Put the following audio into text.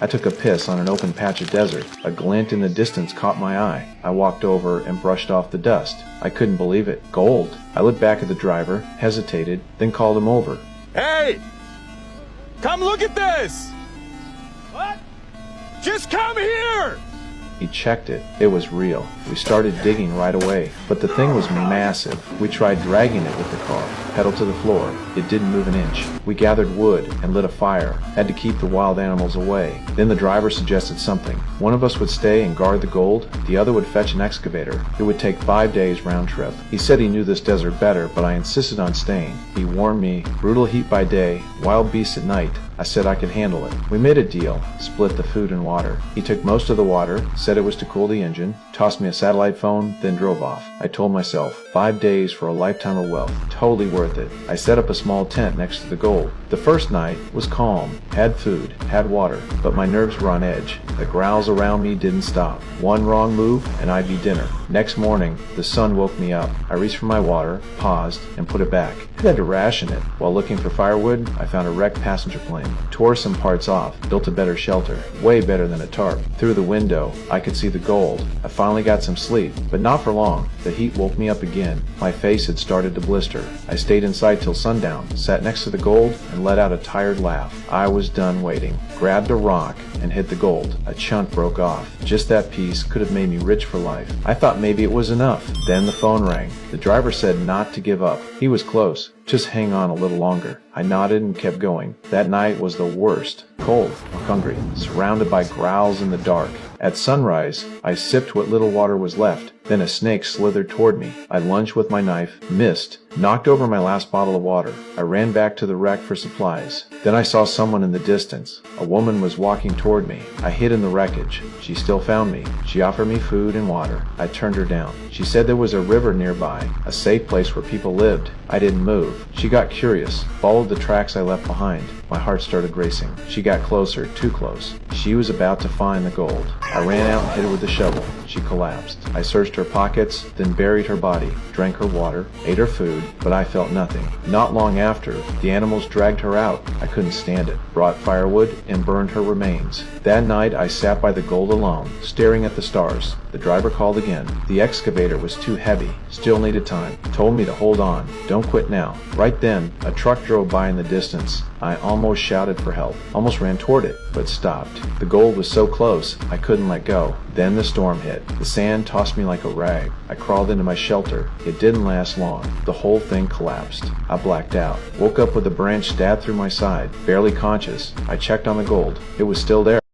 I took a piss on an open patch of desert. A glint in the distance caught my eye. I walked over and brushed off the dust. I couldn't believe it. Gold. I looked back at the driver, hesitated, then called him over. Hey! Come look at this! What? Just come here! He checked it. It was real. We started digging right away, but the thing was massive. We tried dragging it with the car, pedal to the floor. It didn't move an inch. We gathered wood and lit a fire, had to keep the wild animals away. Then the driver suggested something. One of us would stay and guard the gold, the other would fetch an excavator. It would take 5 days round trip. He said he knew this desert better, but I insisted on staying. He warned me, brutal heat by day, wild beasts at night. I said I could handle it. We made a deal, split the food and water. He took most of the water, said it was to cool the engine, tossed me a satellite phone, then drove off. I told myself, 5 days for a lifetime of wealth. Totally worth it. I set up a small tent next to the gold. The first night was calm, had food, had water, but my nerves were on edge. The growls around me didn't stop. One wrong move and I'd be dinner. Next morning, the sun woke me up. I reached for my water, paused, and put it back. I had to ration it. While looking for firewood, I found a wrecked passenger plane. Tore some parts off, built a better shelter, way better than a tarp. Through the window, I could see the gold. I finally got some sleep, but not for long. The heat woke me up again. My face had started to blister. I stayed inside till sundown, sat next to the gold, and let out a tired laugh. I was done waiting. Grabbed a rock and hit the gold. A chunk broke off. Just that piece could have made me rich for life. I thought maybe it was enough. Then the phone rang. The driver said not to give up. He was close. Just hang on a little longer. I nodded and kept going. That night was the worst. Cold, hungry, surrounded by growls in the dark. At sunrise, I sipped what little water was left. Then a snake slithered toward me. I lunged with my knife, missed, knocked over my last bottle of water. I ran back to the wreck for supplies. Then I saw someone in the distance. A woman was walking toward me. I hid in the wreckage. She still found me. She offered me food and water. I turned her down. She said there was a river nearby, a safe place where people lived. I didn't move. She got curious, followed the tracks I left behind. My heart started racing. She got closer, too close. She was about to find the gold. I ran out and hit her with a shovel. She collapsed. I searched her pockets, then buried her body, drank her water, ate her food, but I felt nothing. Not long after, the animals dragged her out. I couldn't stand it. Brought firewood and burned her remains. That night I sat by the gold alone, staring at the stars. The driver called again. The excavator was too heavy, still needed time. Told me to hold on. Don't quit now. Right then, a truck drove by in the distance. I almost shouted for help, almost ran toward it, but stopped. The gold was so close, I couldn't let go. Then the storm hit. The sand tossed me like a rag. I crawled into my shelter. It didn't last long. The whole thing collapsed. I blacked out. Woke up with a branch stabbed through my side, barely conscious. I checked on the gold. It was still there.